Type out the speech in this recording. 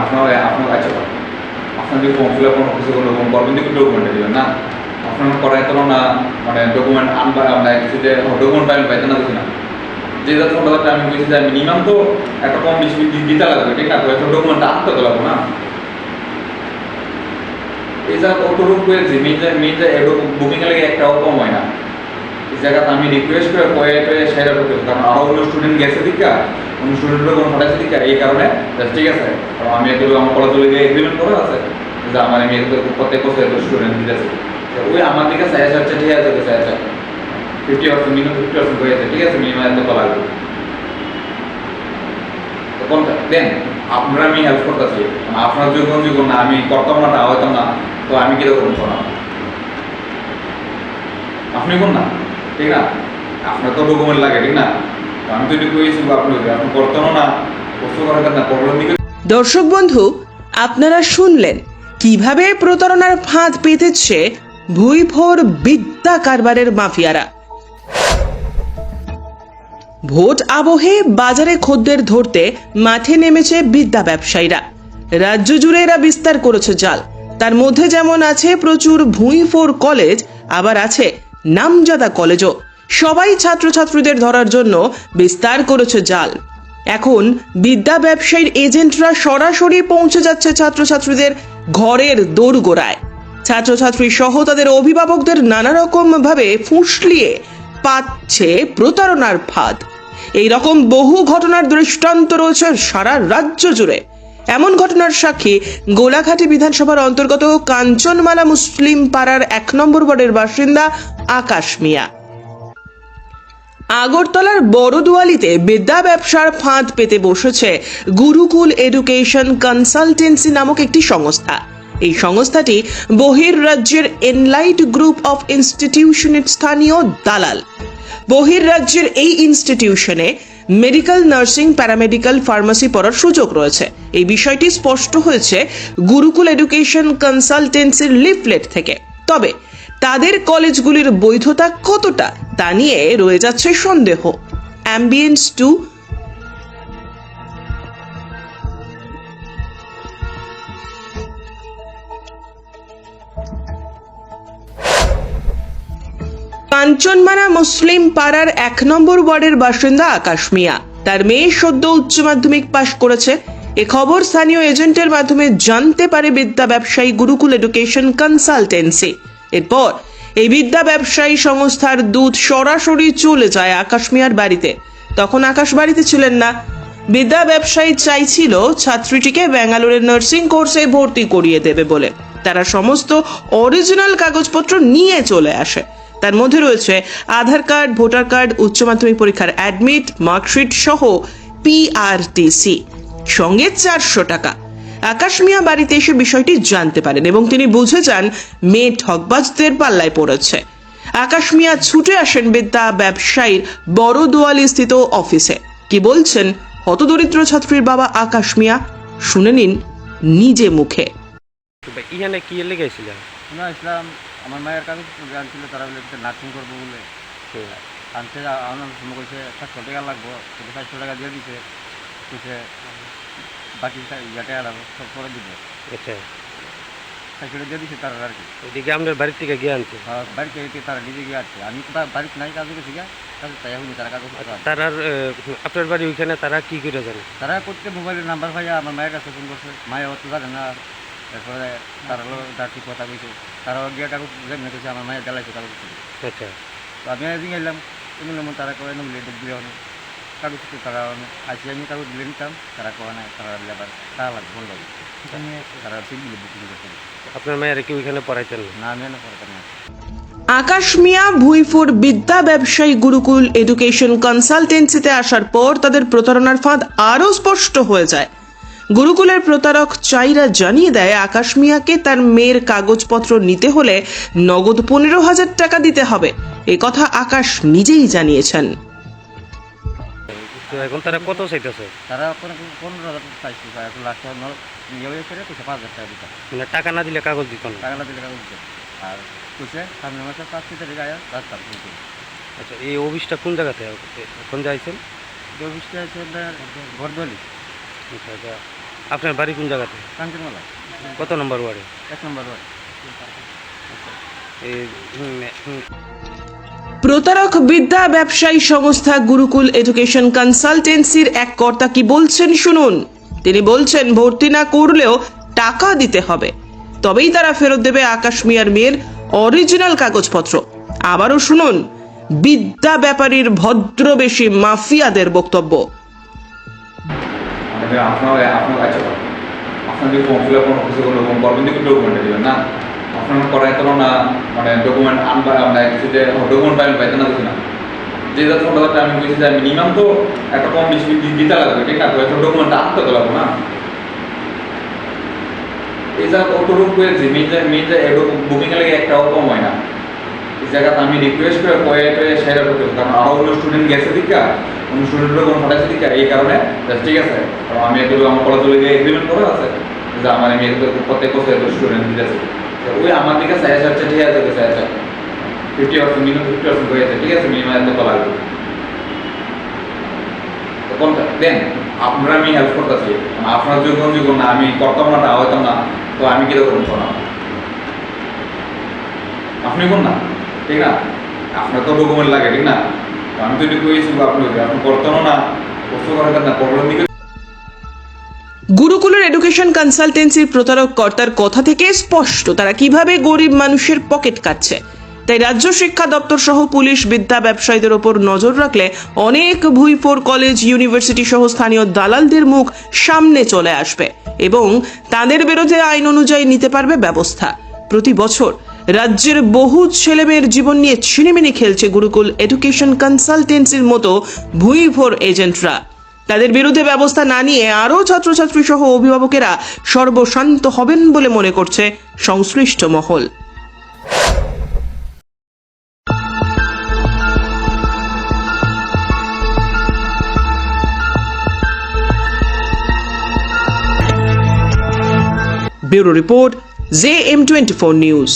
আপনার আপনার আচ্ছা আপনার যদি ফর্ম ফিল আপ কোনো কিছু কোনো রকম করবেন কিন্তু ডকুমেন্ট দেবেন না আপনার করাই তো না মানে ডকুমেন্ট আনবা আমরা কিছু যে ডকুমেন্ট পাইলে পাইতে না দেখি না যে যত ফটোটা আমি বলছি যে মিনিমাম তো একটা কম বেশি দিতে লাগবে ঠিক না তো একটা ডকুমেন্ট আনতে তো লাগবে না এই জায়গা অটোরূপ করেছি মেয়েটা এরকম বুকিং এর লাগে একটাও কম হয় না এই জায়গাতে আমি রিকোয়েস্ট করে কয়ে সেরা করতে কারণ আরো অন্য স্টুডেন্ট গেছে দিকা অন্য স্টুডেন্টরা কোনো পাঠাইছে দিকা এই কারণে ঠিক আছে কারণ আমি একটু আমার কলেজে লেগে এগ্রিমেন্ট করা আছে যে আমার আমি প্রত্যেক বছর এত স্টুডেন্ট দিতেছি ওই আমার দিকে সাইজ হচ্ছে ঠিক আছে সাইজ 50% মিনিমাম 50% হয়ে যাচ্ছে ঠিক আছে মিনিমাম এত তো লাগবে তখন দেন আপনারা আমি হেল্প করতেছি আপনার যোগ্য না আমি করতাম না হয়তো না তো আমি কিরকম শোনা আপনি কোন না ঠিক না আপনার তো ডকুমেন্ট লাগে ঠিক না আমি তো এটি কইছি আপনি করতেন না কষ্ট করার না প্রবলেম দিকে। দর্শক বন্ধু, আপনারা শুনলেন কিভাবে প্রতারণার ফাঁদ পেতেছে ভুইফোর বিদ্যা কারবারের মাফিয়ারা। ভোট আবহে বাজারে খদ্দের ধরতে মাঠে নেমেছে বিদ্যা ব্যবসায়ীরা। রাজ্য জুড়ে এরা বিস্তার করেছে জাল। তার মধ্যে যেমন আছে প্রচুর ভুইফোর কলেজ, আবার আছে নামজাদা কলেজও। সবাই ছাত্রছাত্রীদের ধরার জন্য বিস্তার করেছে জাল। এখন বিদ্যা ব্যবসায়ীর এজেন্টরা সরাসরি পৌঁছে যাচ্ছে ছাত্রছাত্রীদের ঘরের দোরগোড়ায়। ছাত্রছাত্রী সহ তাদের অভিভাবকদের নানা রকম ভাবে ফুঁসলিয়ে পাচ্ছে প্রতারণার ফাঁদ। এই রকম বহু ঘটনার দৃষ্টান্ত রয়েছে সারা রাজ্য জুড়ে। এমন ঘটনার সাক্ষী গোলাঘাটি বিধানসভার অন্তর্গত কাঞ্চনমালা মুসলিম পাড়ার 1 নম্বর ওয়ার্ডের বাসিন্দা আকাশ মিয়া। আগরতলার বড়দুয়ালিতে বিদ্যা ব্যবসার ফাঁদ পেতে বসেছে গুরুকুল এডুকেশন কনসালটেন্সি নামক একটি সংস্থা। এই সংস্থাটি বহির্রাজ্যের এনলাইট গ্রুপ অফ ইনস্টিটিউশনের স্থানীয় দালাল। বহির্রাজ্যের এই ইনস্টিটিউশনে মেডিকেল, নার্সিং, প্যারামেডিক্যাল, ফার্মাসি পড়ার সুযোগ রয়েছে। এই বিষয়টি স্পষ্ট হয়েছে গুরুকুল এডুকেশন কনসালটেন্সির লিফলেট থেকে। তবে তাদের কলেজগুলির বৈধতা কতটা তা নিয়ে রয়ে যাচ্ছে সন্দেহ। অ্যাম্বিয়েন্স টু কাঞ্চনমালা মুসলিম পাড়ার 1 নম্বর ওয়ার্ডের বাসিন্দা আকাশ মিয়া। তার মেয়ে সদ্য উচ্চ মাধ্যমিক পাশ করেছে। এ খবর স্থানীয় এজেন্টের মাধ্যমে জানতে পারে বিদ্যা ব্যবসায়ী গুরুকুল এডুকেশন কনসালটেন্সি। এরপর এই বিদ্যা ব্যবসায়ী সংস্থার দূত সরাসরি চলে যায় আকাশ মিয়ার বাড়িতে। তখন আকাশ বাড়িতে ছিলেন না। বিদ্যা ব্যবসায়ী চাইছিল ছাত্রীটিকে ব্যাঙ্গালোরের নার্সিং কোর্সে ভর্তি করিয়ে দেবে বলে। তারা সমস্ত অরিজিনাল কাগজপত্র নিয়ে চলে আসে। তার মধ্যে রয়েছে আধার কার্ড, ভোটার কার্ড, উচ্চ মাধ্যমিক পরীক্ষার অ্যাডমিট, মার্কশিট সহ পিআরটিসি, সঙ্গে 400 টাকা। আকাশ মিয়া বাড়িতে এসে বিষয়টি জানতে পারেন এবং তিনি বুঝে যান মেয়ে ঠকবাজদের পাল্লায় পড়েছে। আকাশ মিয়া ছুটে আসেন বিদ্যা ব্যবসায়ীর বড়দুয়ালি স্থিত অফিসে। কি বলছেন হতদরিদ্র ছাত্রীর বাবা আকাশ মিয়া, শুনে নিন নিজে মুখে। ইহানে কি লেগেছিল? না, ইসলাম আমার মায়ের কাছে জানছিল তারা বলে নার্সিং করবো বলে আনতে আমার সময় কইছে 700 টাকা লাগবো, 700 টাকা দিয়ে দিছে, কইছে বাকি টাকা লাগবো সব করে দিব। আচ্ছা, 700 দিয়ে দিছে তারা আর কি। এদিকে আমাদের বাড়ি থেকে গিয়ে আনছে? বাড়িতে তারা নিজে গিয়ে আসছে, আমি তো বাড়িতে নাই, কাজে গেছি গা, কাজে তাই হয়নি তারা কাগজ। তার আপনার বাড়ি ওইখানে তারা কি করে জানে? তারা করতে মোবাইলের নাম্বার ভাইয়া আমার মায়ের কাছে ফোন করছে, মায়ের অত জানে না। তারপরে তারা তার ঠিক কথা কইছে, তারা গিয়ে কাগজ যেমন কইছে আমার মায়ের জ্বালাইছে কাগজ। আচ্ছা, তো আমি একদিন এলাম, এমন তারা করে নিলে দিয়ে কাগজ তারা আসি, আমি কাগজ দিলে নিতাম, তারা কয় না, তারা আবার তারা লাগবে ফোন লাগবে, তারা সিলগুলো বুকিং করতে। আপনার মায়ের কি ওইখানে পড়াইতেন না? আমি না পড়াতাম না। আকাশ মিয়া ভুইফোর বিদ্যা ব্যবসায়ী গুরুকুল এডুকেশন কনসালটেন্সিতে আসার পর তাদের প্রতারণার ফাঁদ আরও স্পষ্ট হয়ে যায়। গুরুকুলের প্রতারক চাইরা জানিয়ে দেয় আকাশ মিয়াকে তার মেয়ের কাগজপত্র নিতে হলে নগদ 15,000 টাকা দিতে হবে। এ কথা আকাশ নিজেই জানিয়েছেন। তো এখন তারা কত চাইতেছে? তারা 15,000 চাইছে, এখন লাস্ট ইয়ে হয়ে করে কইছে 5,000 টাকা দিতাম। মানে টাকা না দিলে কাগজ দিত না? টাকা না দিলে কাগজ দিতাম। আর কইছে সামনে মাসে 5 তারিখ আয়া রাস্তা। আচ্ছা, এই অফিসটা কোন জায়গাতে এখন যাইছেন? অফিসটা আছে বড়দুয়ালি। আচ্ছা, আপনার বাড়ি কোন জায়গাতে? কাঞ্চনমালা কত নম্বর ওয়ার্ডে? 1 নম্বর ওয়ার্ড। এই প্রতারক বিদ্যা ব্যবসায়ী সংস্থা গুরুকুল এডুকেশন কনসালটেন্সির এক কর্তা কি বলছেন শুনুন। তিনি বলছেন ভর্তি না করলেও টাকা দিতে হবে, তবেই তারা ফেরত দেবে আকাশ মিয়ার মেয়ের অরিজিনাল কাগজপত্র। আবারও শুনুন বিদ্যা ব্যাপারীর ভদ্রবেশী মাফিয়াদের বক্তব্য। আপনার যদি ফর্ম ফিল আপ কোনো কিছু কোনো রকম করবেন দেখুন ডকুমেন্ট দেবেন না, আপনার করাই তো না মানে ডকুমেন্ট আনবা আমরা কিছু যে ডকুমেন্ট পাইবেন পাইতে না দেখি না যে যা ছোটটা আমি বলছি যে মিনিমাম তো একটা কম বেশি দিতে লাগবে, ঠিক না? তো একটা ডকুমেন্ট আনতে তো লাগবে না। এই জায়গা অটোরুট করেছি মেয়েদের এরকম বুকিংয়ে লাগে একটাও কম হয় না। এই জায়গাতে আমি রিকোয়েস্ট করে কয়ে সেরা করতে, কারণ আরও অন্য স্টুডেন্ট গেছে দিকা, অন্য স্টুডেন্টরা কোনো পাঠাইছে দিকা, এই কারণে ঠিক আছে। কারণ আমি একটু আমার কলেজে লেগে এগ্রিমেন্ট করা আছে যে আমার মেয়ে প্রত্যেক বছর এত স্টুডেন্ট দিতেছে, ওই আমার দিকে সাইজ হচ্ছে ঠিক আছে, সাইজ 50% মিনিমাম 50% হয়ে যাচ্ছে, ঠিক আছে, মিনিমাম এত তো লাগবে। তখন দেন আপনারা আমি হেল্প করতেছি, আপনার যোগ্য না আমি করতাম না, হইতাম না, তো আমি কি করবো না আপনি কোন না, ঠিক না? আপনার তো ডকুমেন্ট লাগে, ঠিক না? আমি তো এটি কইছি আপনি করতেন না, কষ্ট করেন না, প্রবলেম দিকে। গুরুকুলের এডুকেশন কনসালটেন্সির প্রতারক কর্তার কথা থেকে স্পষ্ট তারা কিভাবে গরিব মানুষের পকেট কাটছে। তাই রাজ্য শিক্ষা দপ্তর সহ পুলিশ বিদ্যা ব্যবসায়ীদের ওপর নজর রাখলে অনেক ভুইফোর কলেজ ইউনিভার্সিটি সহ স্থানীয় দালালদের মুখ সামনে চলে আসবে এবং তাদের বিরুদ্ধে আইন অনুযায়ী নিতে পারবে ব্যবস্থা। প্রতি বছর রাজ্যের বহু ছেলেমেয়ের জীবন নিয়ে ছিনিমিনি খেলছে গুরুকুল এডুকেশন কনসালটেন্সির মতো ভুইফোর এজেন্টরা। তাদের বিরুদ্ধে ব্যবস্থা না নিয়ে আরও ছাত্রছাত্রী সহ অভিভাবকেরা সর্বশান্ত হবেন বলে মনে করছে সংশ্লিষ্ট মহল। Bureau report JM24 news.